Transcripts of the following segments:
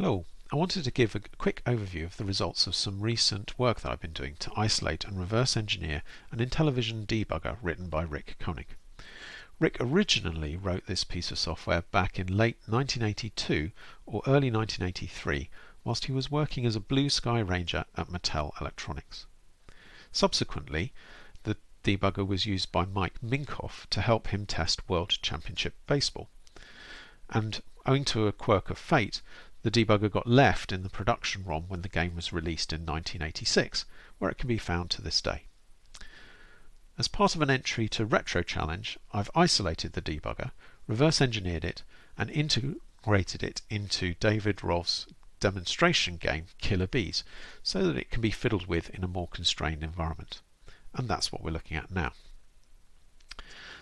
Hello, I wanted to give a quick overview of the results of some recent work that I've been doing to isolate and reverse engineer an Intellivision debugger written by Rick Koenig. Rick originally wrote this piece of software back in late 1982 or early 1983 whilst he was working as a Blue Sky Ranger at Mattel Electronics. Subsequently, the debugger was used by Mike Minkoff to help him test World Championship Baseball. And owing to a quirk of fate, the debugger got left in the production ROM when the game was released in 1986, where it can be found to this day. As part of an entry to Retro Challenge, I've isolated the debugger, reverse engineered it, and integrated it into David Rolf's demonstration game Killer Bees, so that it can be fiddled with in a more constrained environment. And that's what we're looking at now.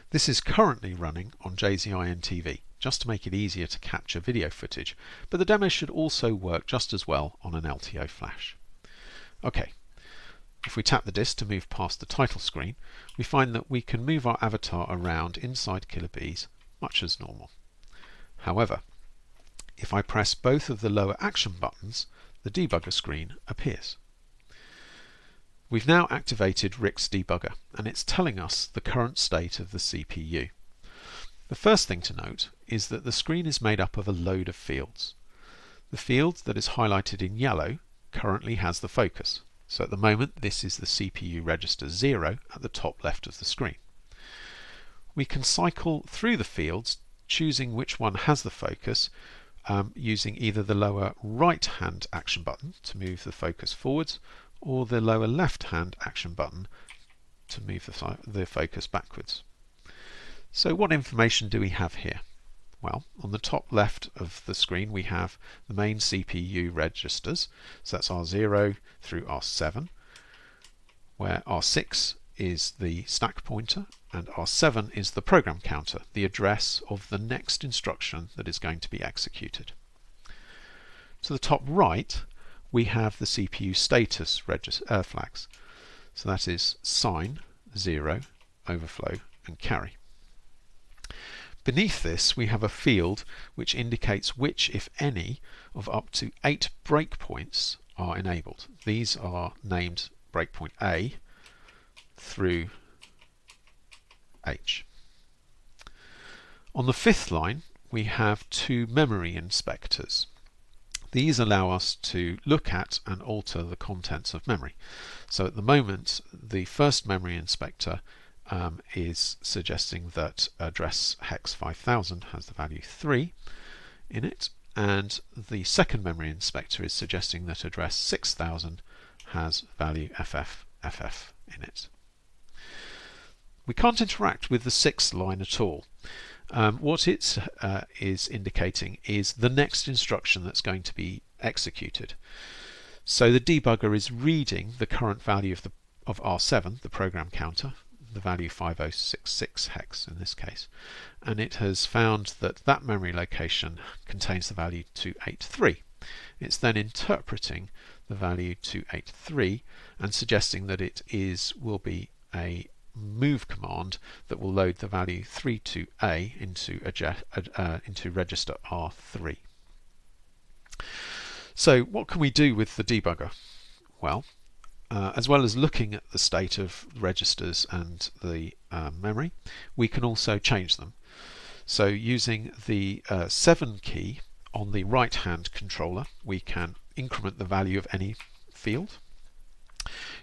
This is currently running on JZIN TV, just to make it easier to capture video footage, but the demo should also work just as well on an LTO flash. Okay, if we tap the disk to move past the title screen, we find that we can move our avatar around inside Killer Bees much as normal. However, if I press both of the lower action buttons, the debugger screen appears. We've now activated Rick's debugger, and it's telling us the current state of the CPU. The first thing to note is that the screen is made up of a load of fields. The field that is highlighted in yellow currently has the focus, so at the moment this is the CPU register 0 at the top left of the screen. We can cycle through the fields, choosing which one has the focus, using either the lower right hand action button to move the focus forwards, or the lower left hand action button to move the focus backwards. So what information do we have here? Well, on the top left of the screen we have the main CPU registers, so that's R0 through R7, where R6 is the stack pointer and R7 is the program counter, the address of the next instruction that is going to be executed. To the top right we have the CPU status flags, so that is sign, 0, overflow and carry. Beneath this we have a field which indicates which, if any, of up to 8 breakpoints are enabled. These are named breakpoint A through H. On the fifth line we have 2 memory inspectors. These allow us to look at and alter the contents of memory. So at the moment the first memory inspector is suggesting that address hex 5000 has the value 3 in it, and the second memory inspector is suggesting that address 6000 has value FF in it. We can't interact with the sixth line at all. What it is indicating is the next instruction that's going to be executed. So the debugger is reading the current value of R7, the program counter, the value 5066 hex in this case, and it has found that that memory location contains the value 283. It's then interpreting the value 283 and suggesting that it will be a move command that will load the value 32A into register R3. So what can we do with the debugger? Well, as well as looking at the state of registers and the memory, we can also change them. So using the 7 key on the right hand controller we can increment the value of any field.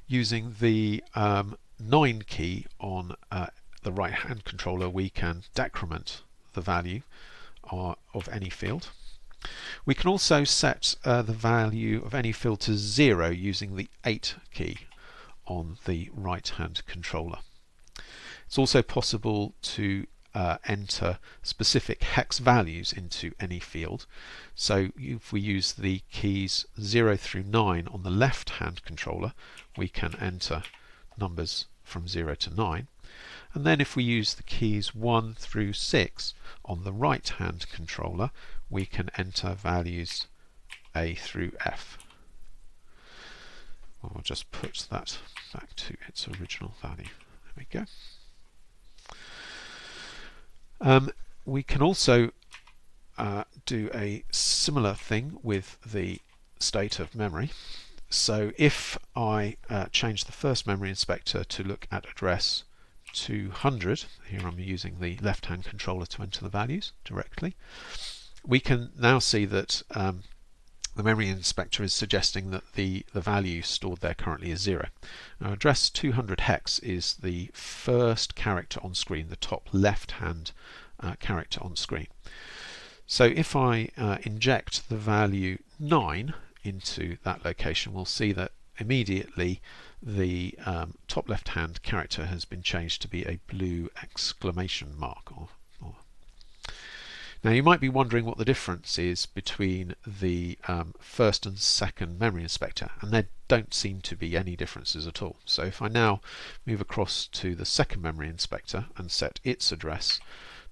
Using the 9 key on the right hand controller we can decrement the value of any field. We can also set the value of any field to 0 using the 8 key on the right hand controller. It's also possible to enter specific hex values into any field. So if we use the keys 0 through 9 on the left hand controller we can enter numbers from 0 to 9, and then if we use the keys 1 through 6 on the right hand controller we can enter values A through F. I'll just put that back to its original value. There we go. We can also do a similar thing with the state of memory. So if I change the first memory inspector to look at address 200, here I'm using the left-hand controller to enter the values directly, we can now see that the memory inspector is suggesting that the value stored there currently is 0. Now, address 200 hex is the first character on screen, the top left-hand character on screen. So if I inject the value 9 into that location, we'll see that immediately the top left-hand character has been changed to be a blue exclamation mark. Now you might be wondering what the difference is between the first and second memory inspector, and there don't seem to be any differences at all. So if I now move across to the second memory inspector and set its address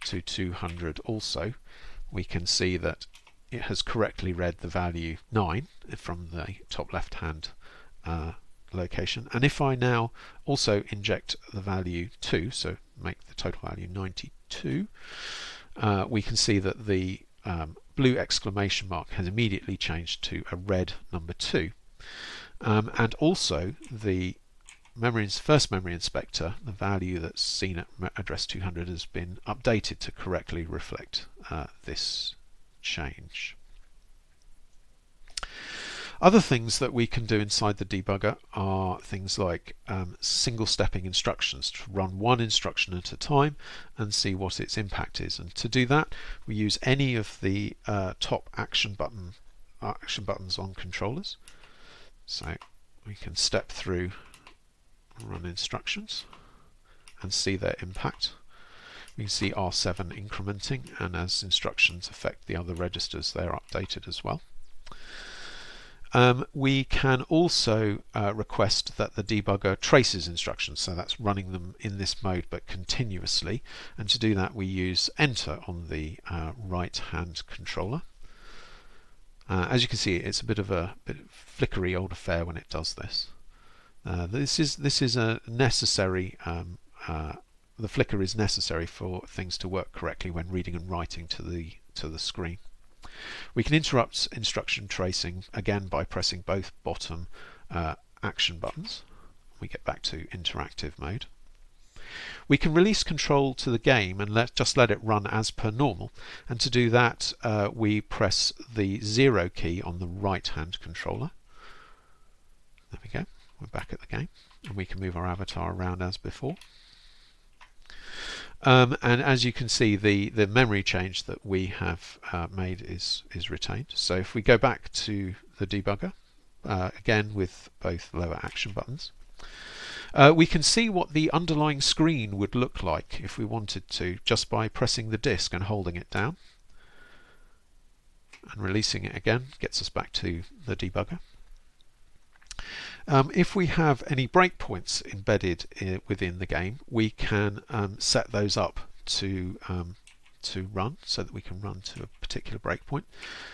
to 200 also, we can see that it has correctly read the value 9 from the top left hand location. And if I now also inject the value 2, so make the total value 92, we can see that the blue exclamation mark has immediately changed to a red number 2. And also the first memory inspector, the value that's seen at address 200 has been updated to correctly reflect this change. Other things that we can do inside the debugger are things like single-stepping instructions, to run one instruction at a time and see what its impact is. And to do that, we use any of the top action buttons on controllers. So we can step through run instructions and see their impact. We can see R7 incrementing, and as instructions affect the other registers, they're updated as well. We can also request that the debugger traces instructions, so that's running them in this mode but continuously, and to do that we use Enter on the right hand controller. As you can see, it's a bit of a flickery old affair when it does this. This is a necessary. The flicker is necessary for things to work correctly when reading and writing to the screen. We can interrupt instruction tracing again by pressing both bottom action buttons. We get back to interactive mode. We can release control to the game and just let it run as per normal, and to do that we press the 0 key on the right hand controller. There we go, we're back at the game, and we can move our avatar around as before. And as you can see, the memory change that we have made is retained. So if we go back to the debugger, again with both lower action buttons, we can see what the underlying screen would look like if we wanted to, just by pressing the disk and holding it down. And releasing it again gets us back to the debugger. If we have any breakpoints embedded within the game, we can set those up to run, so that we can run to a particular breakpoint.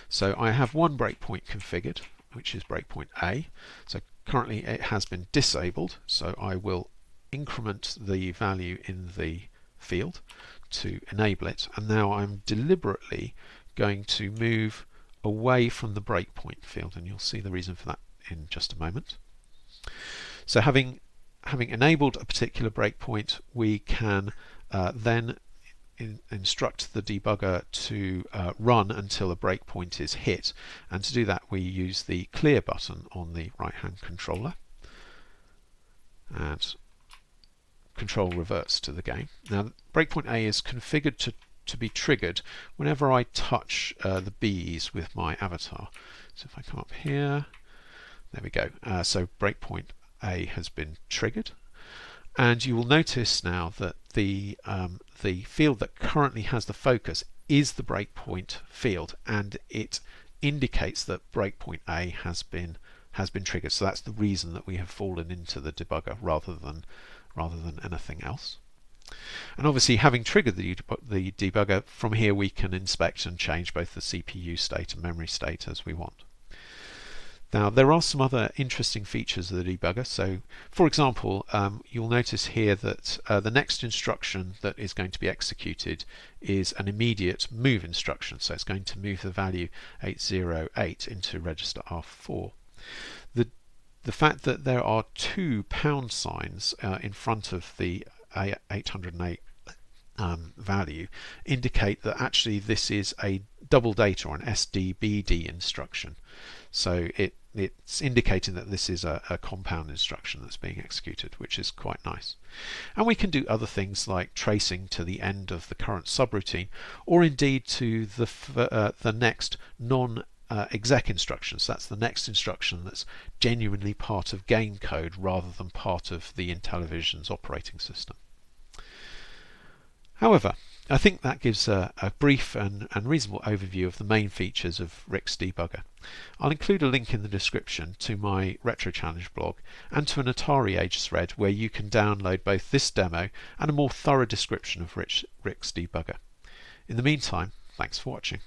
So I have one breakpoint configured, which is breakpoint A. So currently it has been disabled, so I will increment the value in the field to enable it, and now I'm deliberately going to move away from the breakpoint field, and you'll see the reason for that in just a moment. So having enabled a particular breakpoint, we can then instruct the debugger to run until a breakpoint is hit, and to do that we use the clear button on the right hand controller, and control reverts to the game. Now breakpoint A is configured to be triggered whenever I touch the B's with my avatar. So if I come up here, there we go. So breakpoint A has been triggered, and you will notice now that the field that currently has the focus is the breakpoint field, and it indicates that breakpoint A has been triggered. So that's the reason that we have fallen into the debugger rather than anything else. And obviously, having triggered the debugger, from here we can inspect and change both the CPU state and memory state as we want. Now, there are some other interesting features of the debugger. So, for example, you'll notice here that the next instruction that is going to be executed is an immediate move instruction. So it's going to move the value 808 into register R4. The fact that there are two pound signs in front of the 808 value indicate that actually this is a double data or an SDBD instruction. So it's indicating that this is a compound instruction that's being executed, which is quite nice. And we can do other things like tracing to the end of the current subroutine, or indeed to the next non-exec instructions. That's the next instruction that's genuinely part of game code rather than part of the Intellivision's operating system. However, I think that gives a brief and reasonable overview of the main features of Rick's debugger. I'll include a link in the description to my Retro Challenge blog and to an Atari Age thread where you can download both this demo and a more thorough description of Rick's debugger. In the meantime, thanks for watching.